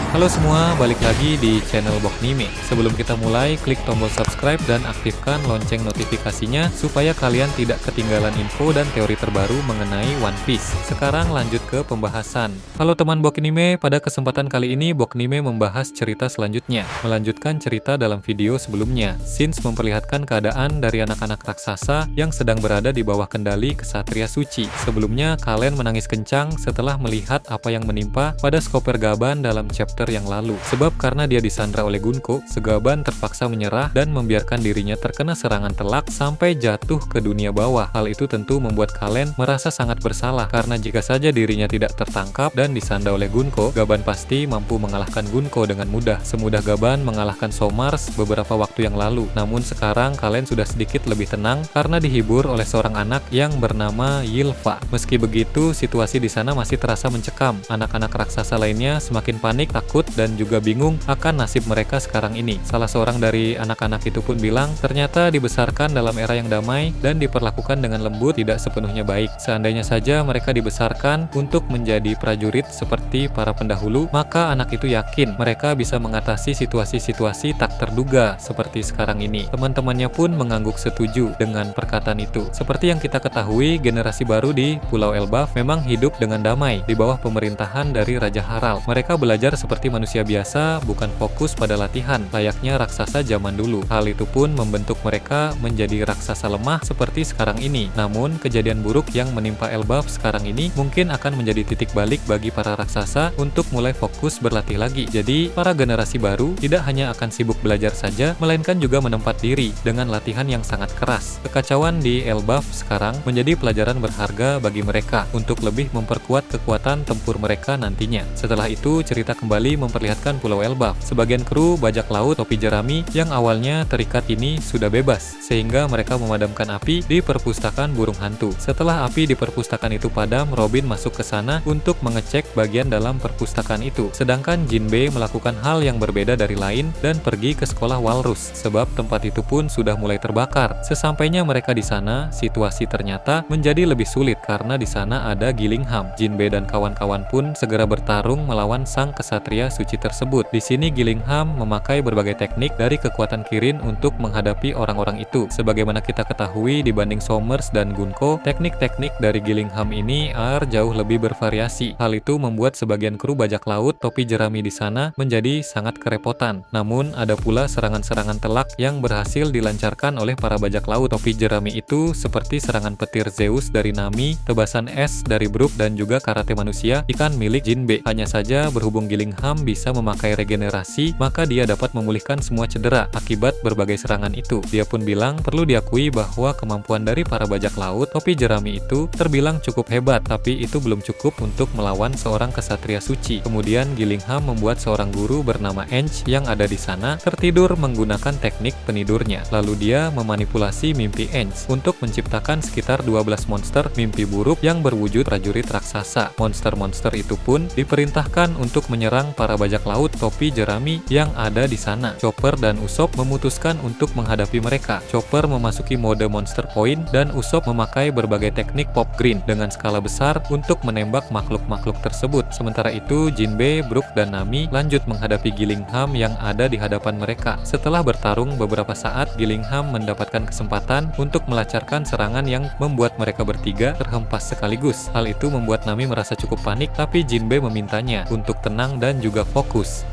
Halo semua, balik lagi di channel Boknime. Sebelum kita mulai, klik tombol subscribe dan aktifkan lonceng notifikasinya supaya kalian tidak ketinggalan info dan teori terbaru mengenai One Piece. Sekarang lanjut ke pembahasan. Halo teman Boknime, pada kesempatan kali ini Boknime membahas cerita selanjutnya. Melanjutkan cerita dalam video sebelumnya. Shinji memperlihatkan keadaan dari anak-anak raksasa yang sedang berada di bawah kendali Ksatria Suci. Sebelumnya, kalian menangis kencang setelah melihat apa yang menimpa pada Chopper Gaban dalam chapter yang lalu. Sebab karena dia disandra oleh Gunko, Gaban terpaksa menyerah dan membiarkan dirinya terkena serangan telak sampai jatuh ke dunia bawah. Hal itu tentu membuat Kalen merasa sangat bersalah karena jika saja dirinya tidak tertangkap dan disandra oleh Gunko, Gaban pasti mampu mengalahkan Gunko dengan mudah. Semudah Gaban mengalahkan Somars beberapa waktu yang lalu. Namun sekarang Kalen sudah sedikit lebih tenang karena dihibur oleh seorang anak yang bernama Ylva. Meski begitu, situasi di sana masih terasa mencekam. Anak-anak raksasa lainnya semakin panik, takut, dan juga bingung akan nasib mereka sekarang ini. Salah seorang dari anak-anak itu pun bilang, ternyata dibesarkan dalam era yang damai dan diperlakukan dengan lembut tidak sepenuhnya baik. Seandainya saja mereka dibesarkan untuk menjadi prajurit seperti para pendahulu, maka anak itu yakin mereka bisa mengatasi situasi-situasi tak terduga seperti sekarang ini. Teman-temannya pun mengangguk setuju dengan perkataan itu. Seperti yang kita ketahui, generasi baru di Pulau Elbaf memang hidup dengan damai di bawah pemerintahan dari Raja Harald. Mereka belajar seperti manusia biasa, bukan fokus pada latihan, layaknya raksasa zaman dulu. Hal itu pun membentuk mereka menjadi raksasa lemah seperti sekarang ini. Namun, kejadian buruk yang menimpa Elbaf sekarang ini mungkin akan menjadi titik balik bagi para raksasa untuk mulai fokus berlatih lagi. Jadi, para generasi baru tidak hanya akan sibuk belajar saja, melainkan juga menempat diri dengan latihan yang sangat keras. Kekacauan di Elbaf sekarang menjadi pelajaran berharga bagi mereka untuk lebih memperkuat kekuatan tempur mereka nantinya. Setelah itu, cerita kembali memperlihatkan Pulau Elbaf. Sebagian kru bajak laut topi jerami yang awalnya terikat ini sudah bebas, sehingga mereka memadamkan api di perpustakaan burung hantu. Setelah api di perpustakaan itu padam, Robin masuk ke sana untuk mengecek bagian dalam perpustakaan itu. Sedangkan Jinbei melakukan hal yang berbeda dari lain dan pergi ke sekolah Walrus, sebab tempat itu pun sudah mulai terbakar. Sesampainya mereka di sana, situasi ternyata menjadi lebih sulit karena di sana ada Gillingham. Jinbei dan kawan-kawan pun segera bertarung melawan sang kesatria suci tersebut. Di sini Gillingham memakai berbagai teknik dari kekuatan Kirin untuk menghadapi orang-orang itu. Sebagaimana kita ketahui, dibanding Somers dan Gunko, teknik-teknik dari Gillingham ini jauh lebih bervariasi. Hal itu membuat sebagian kru bajak laut topi jerami di sana menjadi sangat kerepotan. Namun ada pula serangan-serangan telak yang berhasil dilancarkan oleh para bajak laut topi jerami itu, seperti serangan petir Zeus dari Nami, tebasan es dari Brook, dan juga karate manusia ikan milik Jinbei. Hanya saja berhubung Gillingham bisa memakai regenerasi, maka dia dapat memulihkan semua cedera akibat berbagai serangan itu. Dia pun bilang perlu diakui bahwa kemampuan dari para bajak laut topi jerami itu terbilang cukup hebat, tapi itu belum cukup untuk melawan seorang kesatria suci. Kemudian Gillingham membuat seorang guru bernama Ench yang ada di sana tertidur menggunakan teknik penidurnya. Lalu dia memanipulasi mimpi Ench untuk menciptakan sekitar 12 monster mimpi buruk yang berwujud prajurit raksasa. Monster-monster itu pun diperintahkan untuk menyerang para bajak laut topi jerami yang ada di sana. Chopper dan Usopp memutuskan untuk menghadapi mereka. Chopper memasuki mode Monster Point dan Usopp memakai berbagai teknik Pop Green dengan skala besar untuk menembak makhluk-makhluk tersebut. Sementara itu, Jinbei, Brook, dan Nami lanjut menghadapi Gillingham yang ada di hadapan mereka. Setelah bertarung beberapa saat, Gillingham mendapatkan kesempatan untuk melancarkan serangan yang membuat mereka bertiga terhempas sekaligus. Hal itu membuat Nami merasa cukup panik, tapi Jinbei memintanya untuk tenang dan juga fokus.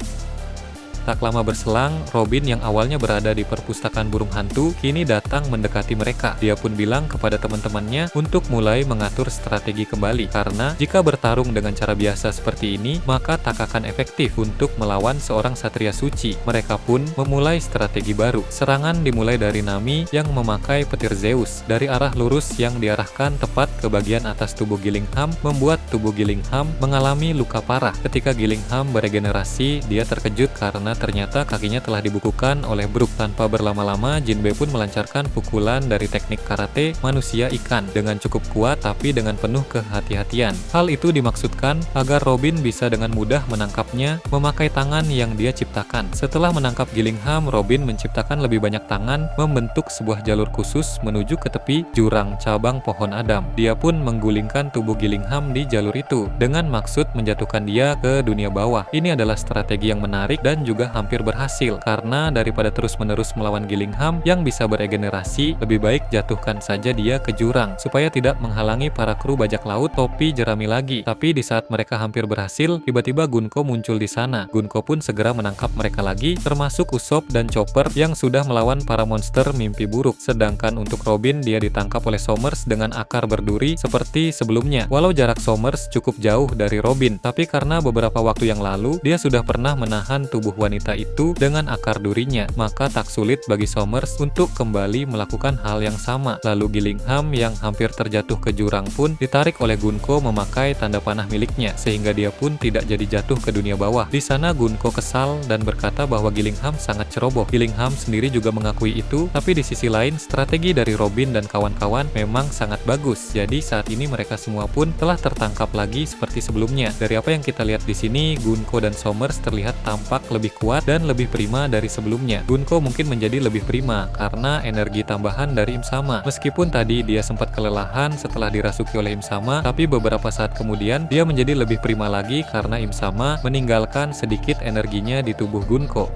Tak lama berselang, Robin yang awalnya berada di perpustakaan burung hantu kini datang mendekati mereka. Dia pun bilang kepada teman-temannya untuk mulai mengatur strategi kembali, karena jika bertarung dengan cara biasa seperti ini, maka tak akan efektif untuk melawan seorang satria suci. Mereka pun memulai strategi baru. Serangan dimulai dari Nami yang memakai petir Zeus dari arah lurus yang diarahkan tepat ke bagian atas tubuh Gillingham, membuat tubuh Gillingham mengalami luka parah. Ketika Gillingham beregenerasi, dia terkejut karena ketika ternyata kakinya telah dibukukan oleh Brook. Tanpa berlama-lama, Jinbe pun melancarkan pukulan dari teknik karate manusia ikan dengan cukup kuat tapi dengan penuh kehati-hatian. Hal itu dimaksudkan agar Robin bisa dengan mudah menangkapnya memakai tangan yang dia ciptakan. Setelah menangkap Gillingham, Robin menciptakan lebih banyak tangan, membentuk sebuah jalur khusus menuju ke tepi jurang cabang pohon Adam. Dia pun menggulingkan tubuh Gillingham di jalur itu dengan maksud menjatuhkan dia ke dunia bawah. Ini adalah strategi yang menarik dan juga hampir berhasil, karena daripada terus-menerus melawan Gillingham yang bisa beregenerasi, lebih baik jatuhkan saja dia ke jurang supaya tidak menghalangi para kru bajak laut topi jerami lagi. Tapi di saat mereka hampir berhasil, tiba-tiba Gunko muncul di sana. Gunko pun segera menangkap mereka lagi, termasuk Usopp dan Chopper yang sudah melawan para monster mimpi buruk. Sedangkan untuk Robin, dia ditangkap oleh Somers dengan akar berduri seperti sebelumnya. Walau jarak Somers cukup jauh dari Robin, tapi karena beberapa waktu yang lalu dia sudah pernah menahan tubuh wanita itu dengan akar durinya, maka tak sulit bagi Somers untuk kembali melakukan hal yang sama. Lalu Gillingham yang hampir terjatuh ke jurang pun ditarik oleh Gunko memakai tanda panah miliknya, sehingga dia pun tidak jadi jatuh ke dunia bawah. Di sana Gunko kesal dan berkata bahwa Gillingham sangat ceroboh. Gillingham sendiri juga mengakui itu, tapi di sisi lain strategi dari Robin dan kawan-kawan memang sangat bagus. Jadi saat ini mereka semua pun telah tertangkap lagi seperti sebelumnya. Dari apa yang kita lihat di sini, Gunko dan Somers terlihat tampak lebih kuat dan lebih prima dari sebelumnya. Gunko mungkin menjadi lebih prima karena energi tambahan dari Im Sama. Meskipun tadi dia sempat kelelahan setelah dirasuki oleh Im Sama, tapi beberapa saat kemudian dia menjadi lebih prima lagi karena Im Sama meninggalkan sedikit energinya di tubuh Gunko.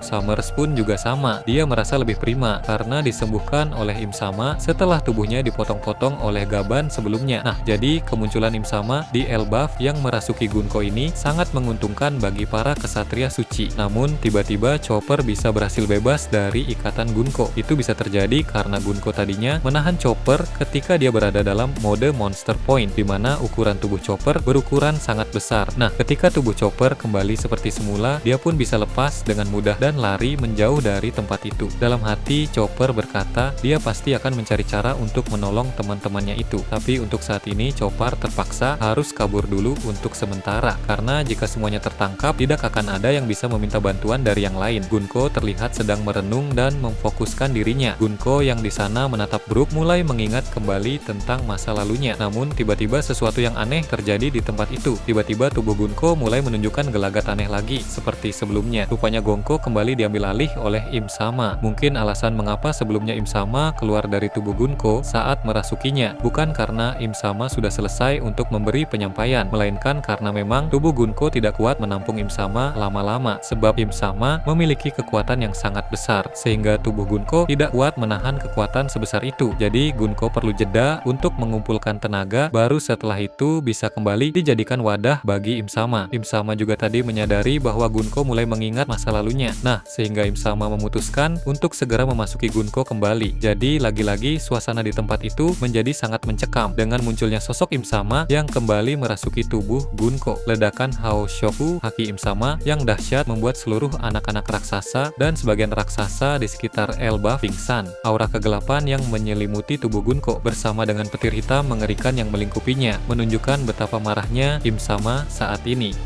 Somers pun juga sama, dia merasa lebih prima karena disembuhkan oleh Im Sama setelah tubuhnya dipotong-potong oleh Gaban sebelumnya. Nah, jadi kemunculan Im Sama di Elbaf yang merasuki Gunko ini sangat menguntungkan bagi para kesatria suci. Namun tiba-tiba Chopper bisa berhasil bebas dari ikatan Gunko. Itu bisa terjadi karena Gunko tadinya menahan Chopper ketika dia berada dalam mode Monster Point, di mana ukuran tubuh Chopper berukuran sangat besar. Nah, ketika tubuh Chopper kembali seperti semula, dia pun bisa lepas dengan mudah dan lari menjauh dari tempat itu. Dalam hati, Chopper berkata dia pasti akan mencari cara untuk menolong teman-temannya itu. Tapi untuk saat ini, Chopper terpaksa harus kabur dulu untuk sementara, karena jika semuanya tertangkap, tidak akan ada yang bisa meminta bantuan dari yang lain. Gunko terlihat sedang merenung dan memfokuskan dirinya. Gunko yang di sana menatap Brook mulai mengingat kembali tentang masa lalunya. Namun tiba-tiba sesuatu yang aneh terjadi di tempat itu. Tiba-tiba tubuh Gunko mulai menunjukkan gelagat aneh lagi seperti sebelumnya. Rupanya Gonko kembali diambil alih oleh Im Sama. Mungkin alasan mengapa sebelumnya Im Sama keluar dari tubuh Gunko saat merasukinya bukan karena Im Sama sudah selesai untuk memberi penyampaian, melainkan karena memang tubuh Gunko tidak kuat menampung Im Sama lama-lama, sebab Im Sama memiliki kekuatan yang sangat besar sehingga tubuh Gunko tidak kuat menahan kekuatan sebesar itu. Jadi Gunko perlu jeda untuk mengumpulkan tenaga, baru setelah itu bisa kembali dijadikan wadah bagi Im Sama. Im Sama juga tadi menyadari bahwa Gunko mulai mengingat masa lalunya. Nah, sehingga Im Sama memutuskan untuk segera memasuki Gunko kembali. Jadi lagi-lagi suasana di tempat itu menjadi sangat mencekam dengan munculnya sosok Im Sama yang kembali merasuki tubuh Gunko. Ledakan Haoshoku haki Im Sama yang dahsyat membuat seluruh anak-anak raksasa dan sebagian raksasa di sekitar Elbaf pingsan. Aura kegelapan yang menyelimuti tubuh Gunko bersama dengan petir hitam mengerikan yang melingkupinya menunjukkan betapa marahnya Im Sama saat ini.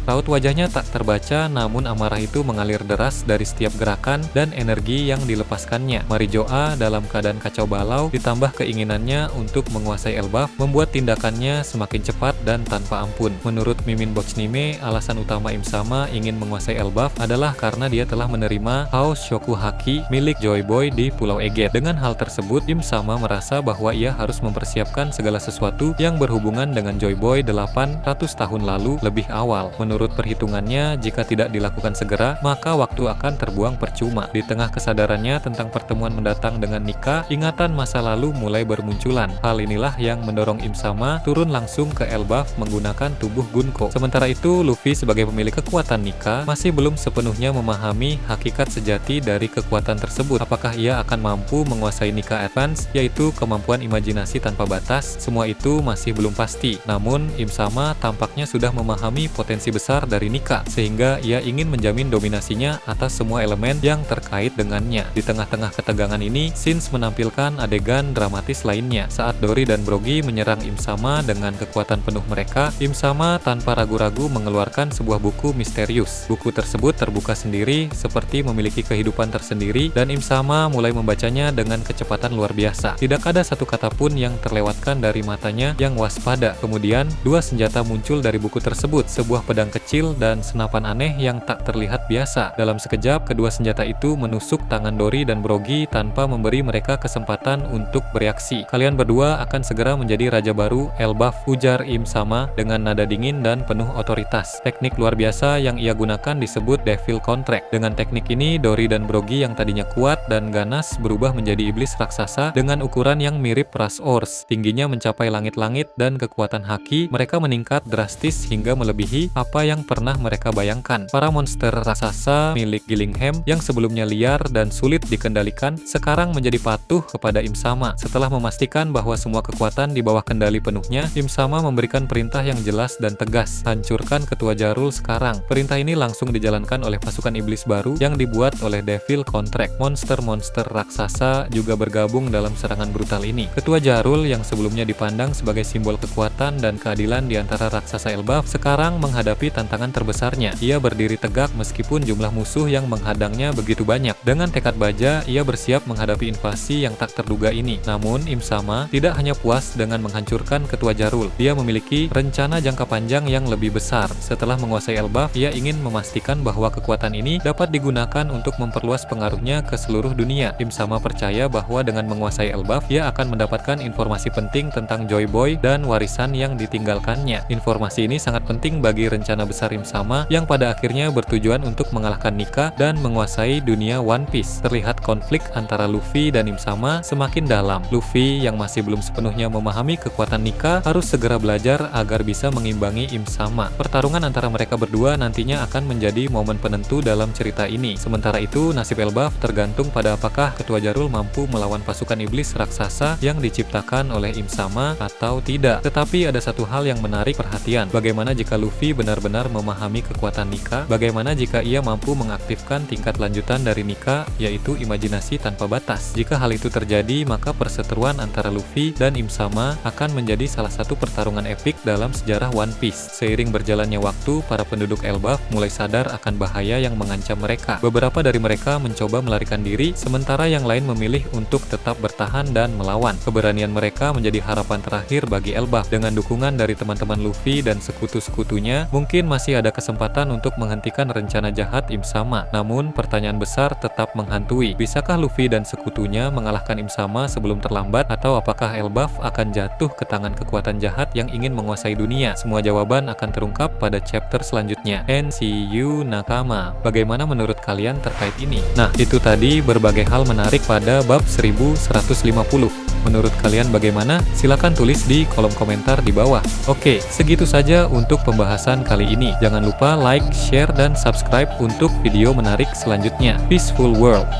Raut wajahnya tak terbaca, namun amarah itu mengalir deras dari setiap gerakan dan energi yang dilepaskannya. Marijoa dalam keadaan kacau balau ditambah keinginannya untuk menguasai Elbaf membuat tindakannya semakin cepat dan tanpa ampun. Menurut Mimin Bochnime, alasan utama Im Sama ingin menguasai Elbaf adalah karena dia telah menerima Haoshoku Haki milik Joy Boy di Pulau Eget. Dengan hal tersebut, Im Sama merasa bahwa ia harus mempersiapkan segala sesuatu yang berhubungan dengan Joy Boy 800 tahun lalu lebih awal. Menurut perhitungannya, jika tidak dilakukan segera, maka waktu akan terbuang percuma. Di tengah kesadarannya tentang pertemuan mendatang dengan Nika, ingatan masa lalu mulai bermunculan. Hal inilah yang mendorong Im Sama turun langsung ke Elbaf menggunakan tubuh Gunko. Sementara itu, Luffy sebagai pemilik kekuatan Nika masih belum sepenuhnya memahami hakikat sejati dari kekuatan tersebut. Apakah ia akan mampu menguasai Nika Advance, yaitu kemampuan imajinasi tanpa batas? Semua itu masih belum pasti. Namun, Im Sama tampaknya sudah memahami potensi besar besar dari Nika, sehingga ia ingin menjamin dominasinya atas semua elemen yang terkait dengannya. Di tengah-tengah ketegangan ini, Shinji menampilkan adegan dramatis lainnya. Saat Dori dan Brogy menyerang Im Sama dengan kekuatan penuh mereka, Im Sama tanpa ragu-ragu mengeluarkan sebuah buku misterius. Buku tersebut terbuka sendiri, seperti memiliki kehidupan tersendiri, dan Im Sama mulai membacanya dengan kecepatan luar biasa. Tidak ada satu kata pun yang terlewatkan dari matanya yang waspada. Kemudian, dua senjata muncul dari buku tersebut, sebuah pedang kecil dan senapan aneh yang tak terlihat biasa. Dalam sekejap, kedua senjata itu menusuk tangan Dori dan Brogy tanpa memberi mereka kesempatan untuk bereaksi. Kalian berdua akan segera menjadi raja baru Elbaf, ujar Im Sama dengan nada dingin dan penuh otoritas. Teknik luar biasa yang ia gunakan disebut Devil Contract. Dengan teknik ini, Dori dan Brogy yang tadinya kuat dan ganas berubah menjadi iblis raksasa dengan ukuran yang mirip ras Ors. Tingginya mencapai langit-langit dan kekuatan haki mereka meningkat drastis hingga melebihi apa yang pernah mereka bayangkan. Para monster raksasa milik Gillingham yang sebelumnya liar dan sulit dikendalikan sekarang menjadi patuh kepada Im Sama. Setelah memastikan bahwa semua kekuatan di bawah kendali penuhnya, Im Sama memberikan perintah yang jelas dan tegas, hancurkan Ketua Jarul sekarang. Perintah ini langsung dijalankan oleh pasukan iblis baru yang dibuat oleh Devil Contract. Monster-monster raksasa juga bergabung dalam serangan brutal ini. Ketua Jarul yang sebelumnya dipandang sebagai simbol kekuatan dan keadilan di antara raksasa Elbaf sekarang menghadapi tantangan terbesarnya. Ia berdiri tegak meskipun jumlah musuh yang menghadangnya begitu banyak. Dengan tekad baja, ia bersiap menghadapi invasi yang tak terduga ini. Namun, Im Sama tidak hanya puas dengan menghancurkan Ketua Jarul. Dia memiliki rencana jangka panjang yang lebih besar. Setelah menguasai Elbaf, ia ingin memastikan bahwa kekuatan ini dapat digunakan untuk memperluas pengaruhnya ke seluruh dunia. Im Sama percaya bahwa dengan menguasai Elbaf, ia akan mendapatkan informasi penting tentang Joy Boy dan warisan yang ditinggalkannya. Informasi ini sangat penting bagi rencana besar Im Sama yang pada akhirnya bertujuan untuk mengalahkan Nika dan menguasai dunia One Piece. Terlihat konflik antara Luffy dan Im Sama semakin dalam. Luffy yang masih belum sepenuhnya memahami kekuatan Nika harus segera belajar agar bisa mengimbangi Im Sama. Pertarungan antara mereka berdua nantinya akan menjadi momen penentu dalam cerita ini. Sementara itu, nasib Elbaf tergantung pada apakah Ketua Jarul mampu melawan pasukan iblis raksasa yang diciptakan oleh Im Sama atau tidak. Tetapi ada satu hal yang menarik perhatian. Bagaimana jika Luffy benar-benar memahami kekuatan Nika? Bagaimana jika ia mampu mengaktifkan tingkat lanjutan dari Nika, yaitu imajinasi tanpa batas? Jika hal itu terjadi, maka perseteruan antara Luffy dan Im Sama akan menjadi salah satu pertarungan epik dalam sejarah One Piece. Seiring berjalannya waktu, para penduduk Elbaf mulai sadar akan bahaya yang mengancam mereka. Beberapa dari mereka mencoba melarikan diri, sementara yang lain memilih untuk tetap bertahan dan melawan. Keberanian mereka menjadi harapan terakhir bagi Elbaf. Dengan dukungan dari teman-teman Luffy dan sekutu-sekutunya, mungkin masih ada kesempatan untuk menghentikan rencana jahat Im Sama. Namun, pertanyaan besar tetap menghantui. Bisakah Luffy dan sekutunya mengalahkan Im Sama sebelum terlambat, atau apakah Elbaf akan jatuh ke tangan kekuatan jahat yang ingin menguasai dunia? Semua jawaban akan terungkap pada chapter selanjutnya. And see you nakama. Bagaimana menurut kalian terkait ini? Nah, itu tadi berbagai hal menarik pada bab 1150. Menurut kalian bagaimana? Silahkan tulis di kolom komentar di bawah. Oke, segitu saja untuk pembahasan kali ini. Jangan lupa like, share, dan subscribe untuk video menarik selanjutnya. Peaceful World.